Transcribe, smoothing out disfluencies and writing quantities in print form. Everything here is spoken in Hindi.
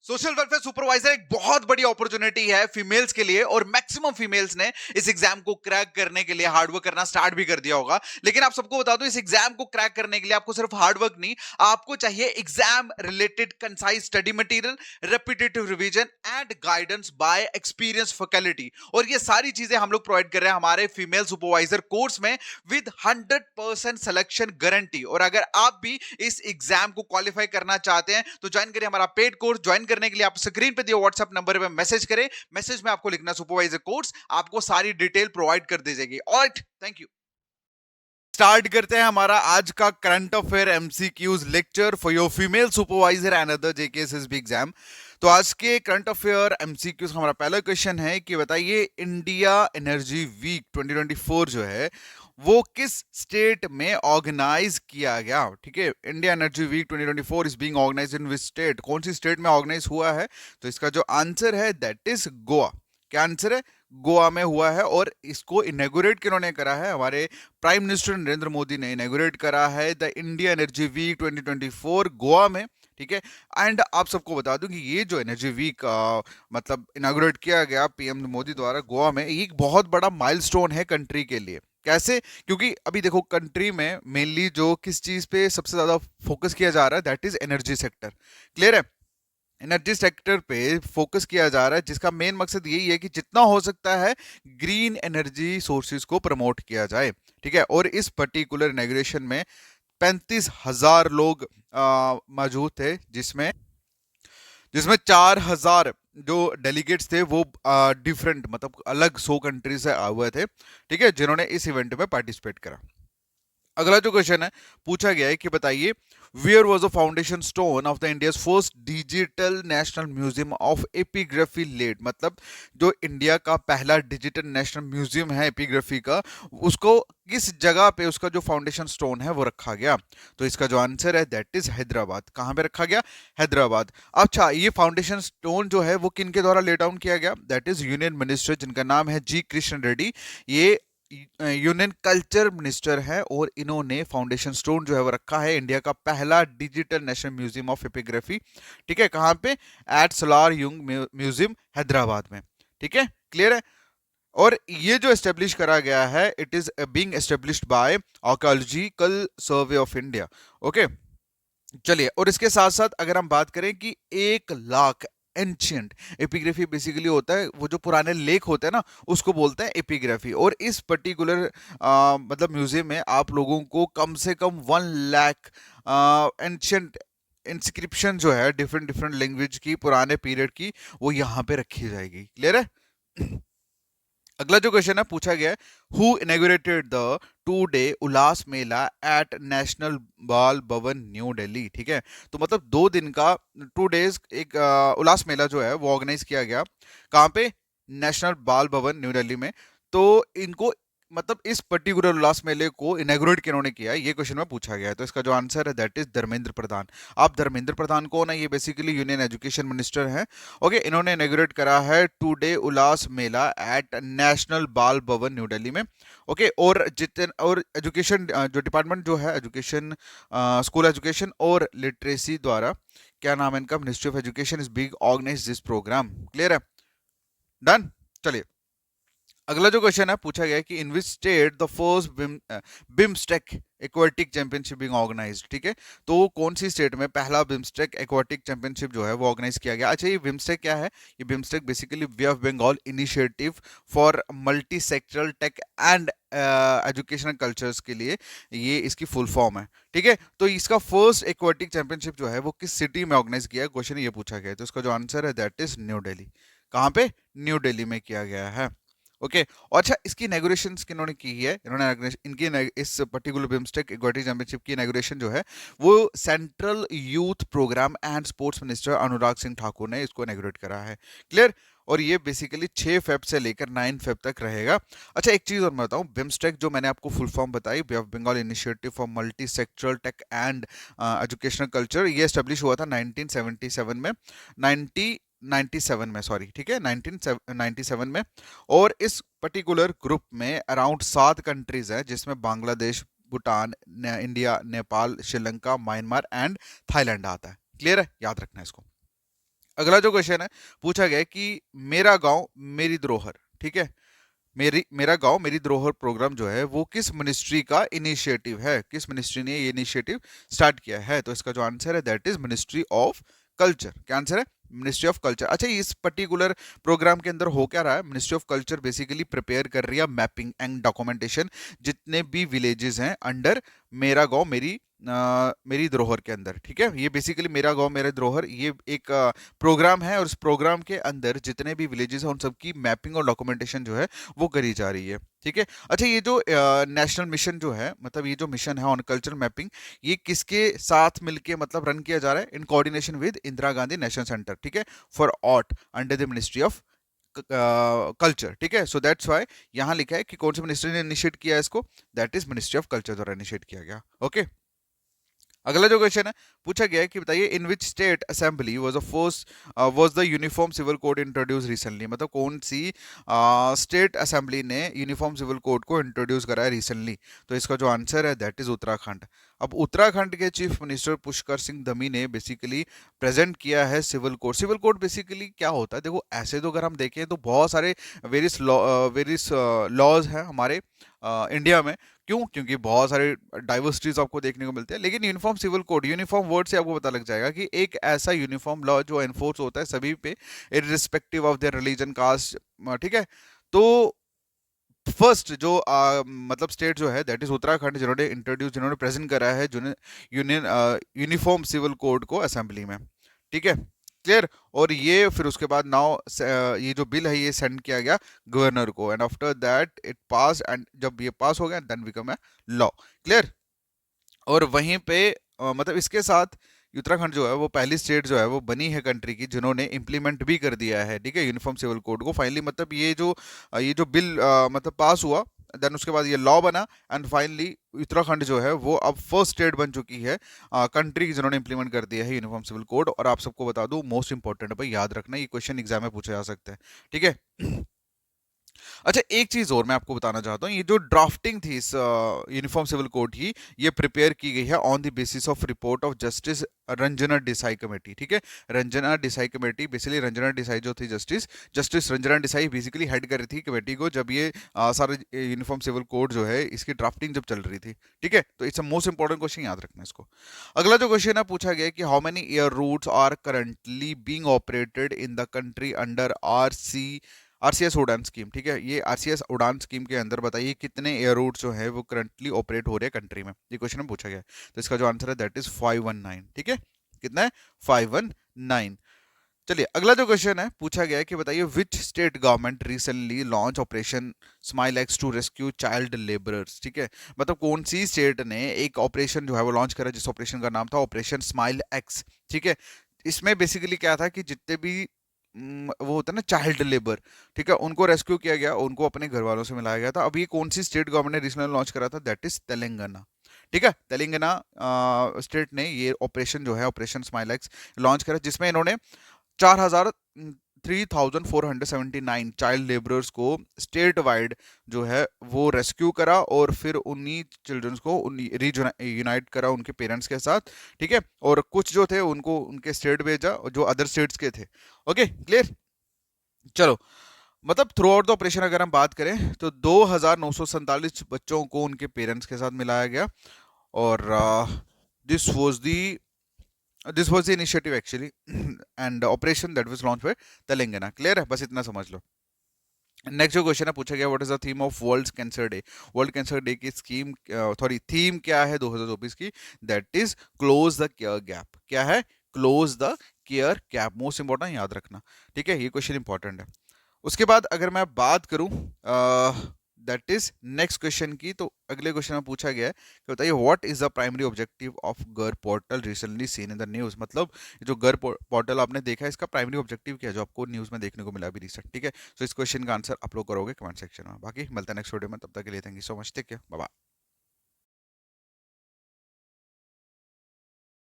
सोशल वेलफेयर सुपरवाइजर एक बहुत बड़ी अपॉर्चुनिटी है फीमेल्स के लिए और मैक्सिमम फीमेल्स ने इस एग्जाम को क्रैक करने के लिए हार्डवर्क करना स्टार्ट भी कर दिया होगा। लेकिन आप सबको बता दूं, इस एग्जाम को क्रैक करने के लिए आपको सिर्फ हार्डवर्क नहीं, आपको चाहिए exam related concise study material, repetitive revision and guidance bye experience faculty. और ये सारी चीजें हम लोग प्रोवाइड कर रहे हैं हमारे फीमेल सुपरवाइजर कोर्स में विद 100% सिलेक्शन गारंटी। और अगर आप भी इस एग्जाम को क्वालिफाई करना चाहते हैं तो ज्वाइन करिए हमारा पेड कोर्स। ज्वाइन करने के लिए आप स्क्रीन पे दिए व्हाट्सएप नंबर पे मैसेज करें, मैसेज में आपको लिखना सुपरवाइजर कोर्स, आपको सारी डिटेल प्रोवाइड कर दी जाएगी। Alright, thank you. स्टार्ट करते हैं हमारा आज का current affair MCQs lecture for your female supervisor and other JKSSB exam. तो आज के करंट अफेयर एमसीक्यूज हमारा पहला क्वेश्चन है कि बताइए इंडिया एनर्जी वीक 2024 जो है वो किस स्टेट में ऑर्गेनाइज किया गया। ठीक है, India energy week 2024 is being organised in which state, कौन सी स्टेट में ऑर्गेनाइज हुआ है। तो इसका जो आंसर है दैट इज गोवा। क्या आंसर है? गोवा में हुआ है। और इसको इनॉग्रेट किन्होंने करा है? हमारे प्राइम मिनिस्टर नरेंद्र मोदी ने इनॉग्रेट करा है the India energy week 2024 Goa में। ठीक है, एंड आप सबको बता दूं कि ये जो एनर्जी वीक मतलब इनॉग्रेट किया गया पीएम मोदी द्वारा गोवा में, ये एक बहुत बड़ा माइलस्टोन है कंट्री के लिए। कैसे? क्योंकि अभी देखो कंट्री में मेनली जो किस चीज पे सबसे ज्यादा फोकस किया जा रहा है that is energy sector. Clear है? एनर्जी सेक्टर पे फोकस किया जा रहा है जिसका मेन मकसद यही है कि जितना हो सकता है ग्रीन एनर्जी सोर्सेज को प्रमोट किया जाए। ठीक है, और इस पर्टिकुलर इनॉग्रेशन में 35,000 लोग मौजूद थे, जिसमें जिसमें 4,000 जो डेलीगेट्स थे वो डिफरेंट मतलब अलग 100 कंट्री से आए हुए थे। ठीक है, जिन्होंने इस इवेंट में पार्टिसिपेट करा। अगला जो क्वेश्चन है पूछा गया है कि बताइए where was the foundation stone of the India's first digital national museum of epigraphy laid. मतलब जो इंडिया का पहला डिजिटल नेशनल म्यूजियम है एपिग्राफी का, उसको किस जगह पे उसका जो फाउंडेशन स्टोन है वो रखा गया। तो इसका जो आंसर है दैट इज हैदराबाद। कहां पे रखा गया? हैदराबाद। अच्छा, ये फाउंडेशन स्टोन जो है वो किन के द्वारा ले डाउन किया गया? दैट इज यूनियन मिनिस्टर जिनका नाम है जी कृष्ण रेड्डी। ये यूनियन कल्चर मिनिस्टर है और इन्होंने फाउंडेशन स्टोन जो है वो रखा है इंडिया का पहला digital national museum of epigraphy. ठीक है, कहां पे? एट सोलार युंग म्यूजियम हैदराबाद में। ठीक है, क्लियर है? और ये जो एस्टेब्लिश करा गया है it is being established by archaeological survey of India. Okay, चलिए, और इसके साथ साथ अगर हम बात करें कि 1 लाख एंशियंट एपिग्राफी बेसिकली होता है, वो जो पुराने लेख होते हैं ना उसको बोलते हैं एपिग्राफी। और इस पर्टिकुलर मतलब म्यूजियम में आप लोगों को कम से कम 1 लाख एंशियंट इंस्क्रिप्शन जो है डिफरेंट डिफरेंट लैंग्वेज की पुराने पीरियड की वो यहाँ पे रखी जाएगी। क्लियर है? अगला जो क्वेश्चन है पूछा गया है who inaugurated the 2 day Ullas Mela at national Bal Bhavan new Delhi. ठीक है, तो मतलब 2 दिन का 2 डेज एक उल्लास मेला जो है वो ऑर्गेनाइज किया गया। कहाँ पे? नेशनल बाल भवन न्यू दिल्ली में। तो इनको मतलब इस पर्टिकुलर उल्लास मेले को इनॉग्रेट किन्होंने किया है, ये क्वेश्चन में पूछा गया है। तो इसका जो आंसर है दैट इज धर्मेंद्र प्रधान। आप धर्मेंद्र प्रधान कौन है? ये बेसिकली यूनियन एजुकेशन मिनिस्टर है। ओके, इन्होंने इनॉग्रेट करा है 2 day Ullas Mela at national Bal Bhavan new Delhi में। ओके, और जितने और एजुकेशन जो डिपार्टमेंट जो है एजुकेशन, स्कूल एजुकेशन और लिटरेसी द्वारा, क्या नाम है इनका? Ministry of education is big organise this programme. Clear है? डन। चलिए, अगला जो क्वेश्चन है पूछा गया है कि in which state the first BIMSTEC aquatic championship being organised. ठीक है, तो कौन सी स्टेट में पहला बिम्स्टेक एक्वाटिक चैंपियनशिप जो है वो ऑर्गेनाइज किया गया? अच्छा, ये बिम्स्टेक क्या है? ये BIMSTEC basically bay of Bengal initiative for multi sectoral tech and educational cultures के लिए ये इसकी फुल फॉर्म है। ठीक है, तो इसका फर्स्ट एक्वाटिक चैंपियनशिप जो है वो किस सिटी में ऑर्गेनाइज किया है? क्वेश्चन ये पूछा गया है। तो इसका जो आंसर है दैट इज न्यू दिल्ली। कहाँ पे? न्यू दिल्ली में किया गया है। ओके, और अच्छा, इसकी इनॉग्रेशन किन्होंने की है? इन्होंने इनकी इस पर्टिकुलर बिम्स्टेक इक्वालिटी चैंपियनशिप की इनॉग्रेशन जो है वो central youth programme and sports minister Anurag Singh Thakur ने इसको इनॉग्रेट करा है। क्लियर? और ये बेसिकली 6 फेब से लेकर 9 फेब तक रहेगा। अच्छा, एक चीज और मैं बताऊं, बिम्स्टेक जो मैंने आपको फुल फॉर्म बताई, bay of Bengal initiative for multi sectoral tech and educational culture, ये एस्टेब्लिश हुआ था 1977 में, 1997 में, सॉरी। ठीक है, 1997 में। और इस पर्टिकुलर ग्रुप में अराउंड 7 कंट्रीज हैं, जिसमें Bangladesh, Bhutan, India, Nepal, Sri Lanka, Myanmar and Thailand आता है। क्लियर है? याद रखना है इसको। अगला जो क्वेश्चन है पूछा गया है कि मेरा गांव मेरी धरोहर, ठीक है, मेरा गांव मेरी धरोहर प्रोग्राम जो है वो किस मिनिस्ट्री का इनिशिएटिव है, किस मिनिस्ट्री ने ये इनिशिएटिव स्टार्ट किया है? तो इसका जो आंसर है that is ministry of culture. क्या आंसर है? Ministry of culture. अच्छा, इस पर्टिकुलर प्रोग्राम के अंदर हो क्या रहा है? Ministry of culture basically prepare कर रही है मैपिंग एंड डॉक्यूमेंटेशन जितने भी विलेजेस हैं अंडर मेरा गांव मेरी धरोहर के अंदर, ठीक है। ये बेसिकली मेरा गांव मेरा धरोहर ये एक प्रोग्राम है और इस प्रोग्राम के अंदर जितने भी विलेजेस हैं उन सबकी मैपिंग और डॉक्यूमेंटेशन जो है वो करी जा रही है, ठीक है। अच्छा, ये जो नेशनल मिशन जो है, मतलब ये जो मिशन है ऑन कल्चरल मैपिंग, ये किसके साथ मिलके मतलब रन किया जा रहा है? In coordination with Indira Gandhi national centre, ठीक है, for art under the ministry of culture, ठीक है। सो दैट्स वाई यहां लिखा है कि कौन सी मिनिस्ट्री ने इनिशिएट किया है इसको, that is ministry of culture द्वारा इनिशिएट किया गया। ओके, अगला जो क्वेश्चन है पूछा गया है कि बताइए in which state assembly was the uniform civil code introduce recently, मतलब कौन सी स्टेट असेंबली ने यूनिफॉर्म सिविल कोड को इंट्रोड्यूस करा है रिसेंटली? तो इसका जो आंसर है दैट इज उत्तराखंड। अब उत्तराखंड के चीफ मिनिस्टर पुष्कर सिंह धमी ने बेसिकली प्रेजेंट किया है civil code. Civil code basically क्या होता है? देखो, ऐसे तो अगर हम देखें तो बहुत सारे वेरियस लॉज हैं हमारे इंडिया में। क्यों? क्योंकि बहुत सारे डाइवर्सिटीज आपको देखने को मिलते हैं, लेकिन uniform civil code, uniform word से आपको पता लग जाएगा कि एक ऐसा यूनिफॉर्म लॉ जो एनफोर्स होता है सभी पे irrespective of their religion caste, ठीक है। तो फर्स्ट जो मतलब स्टेट जो है दैट इज उत्तराखंड, जिन्होंने प्रेजेंट करा है यूनियन यूनिफॉर्म सिविल कोड को असेंबली में, ठीक है, क्लियर। और ये फिर उसके बाद नाउ ये जो बिल है ये सेंड किया गया गवर्नर को and after that it pass, and जब ये पास हो गया then become a law, clear. और वहीं पे मतलब इसके साथ उत्तराखंड जो है वो पहली स्टेट जो है वो बनी है कंट्री की जिन्होंने इम्प्लीमेंट भी कर दिया है, ठीक है, यूनिफॉर्म सिविल कोड को फाइनली। मतलब ये जो बिल मतलब पास हुआ, देन उसके बाद ये लॉ बना एंड फाइनली उत्तराखंड जो है वो अब फर्स्ट स्टेट बन चुकी है कंट्री जिन्होंने इंप्लीमेंट कर दिया है यूनिफॉर्म सिविल कोड। और आप सबको बता दूं, मोस्ट इंपॉर्टेंट है भाई, याद रखना, ये क्वेश्चन एग्जाम में पूछा जा सकता है, ठीक है। अच्छा, एक चीज और मैं आपको बताना चाहता हूँ, ये जो ड्राफ्टिंग थी इस यूनिफॉर्म सिविल कोड की, ये प्रिपेयर की गई है on the basis of report of justice Ranjana Desai committee, ठीक है। रंजना देसाई कमेटी, बेसिकली रंजना देसाई जो थी justice Ranjana Desai basically head कर रही थी कमेटी को जब ये सारे यूनिफॉर्म सिविल कोड जो है इसकी ड्राफ्टिंग जब चल रही थी, ठीक है। तो it's a most important question, याद रखना इसको। अगला जो क्वेश्चन है पूछा गया कि how many air routes are currently being operated in the country under RCS UDAN scheme, ठीक है। ये आरसीएस उड़ान स्कीम के अंदर बताइए कितने एयर रूट जो है वो करंटली ऑपरेट हो रहे हैं कंट्री में, ये क्वेश्चन में पूछा गया है। तो इसका जो आंसर है दैट इज 519, ठीक है। कितना है? 519। चलिए, अगला जो क्वेश्चन है पूछा गया है कि बताइए which state government recently launch operation smile X to rescue child labourers, ठीक है। मतलब कौन सी स्टेट ने एक ऑपरेशन जो है वो लॉन्च करा जिस ऑपरेशन का नाम था ऑपरेशन स्माइल एक्स, ठीक है। इसमें बेसिकली क्या था कि जितने भी वो होता है ना चाइल्ड लेबर, ठीक है, उनको रेस्क्यू किया गया, उनको अपने घर वालों से मिलाया गया था। अब ये कौन सी स्टेट गवर्नमेंट ने रिसेंटली लॉन्च करा था? दैट इज तेलंगाना, ठीक है। तेलंगाना स्टेट ने ये ऑपरेशन जो है ऑपरेशन स्माइल एक्स लॉन्च करा जिसमें इन्होंने 4000 3479 चाइल्ड लेबरर्स को स्टेट वाइड जो है वो रेस्क्यू करा और फिर उन्हीं चिल्ड्रंस को रीयूनाइट करा उनके पेरेंट्स के साथ, ठीक है। और कुछ जो थे उनको उनके स्टेट भेजा जो अदर स्टेट्स के थे। Okay, clear. चलो, मतलब थ्रू आउट द ऑपरेशन अगर हम बात करें तो 2947 बच्चों को उनके पेरेंट्स के साथ मिलाया गया और this was the this was the initiative actually and operation that was launch by Telangana, clear है, बस इतना समझ लो। नेक्स्ट जो क्वेश्चन है पूछा गया what is the theme of world cancer day. World cancer day की थीम क्या है 2024 की? That is close the care gap. क्या है? Close the care gap, most important, याद रखना, ठीक है। ये क्वेश्चन इंपॉर्टेंट है। उसके बाद अगर मैं बात करूं दैट इज नेक्स्ट क्वेश्चन की, तो अगले क्वेश्चन में पूछा गया है कि बताइए what is the primary objective of गर portal recently seen in the news. मतलब जो गर पोर्टल आपने देखा है इसका प्राइमरी ऑब्जेक्टिव क्या है जो आपको न्यूज में देखने को मिला अभी रिसेंट, ठीक है। सो इस क्वेश्चन का आंसर आप लोग करोगे कमेंट सेक्शन में। बाकी मिलते हैं नेक्स्ट वीडियो में, तब तक के लिए thank you so much, take care, bye bye.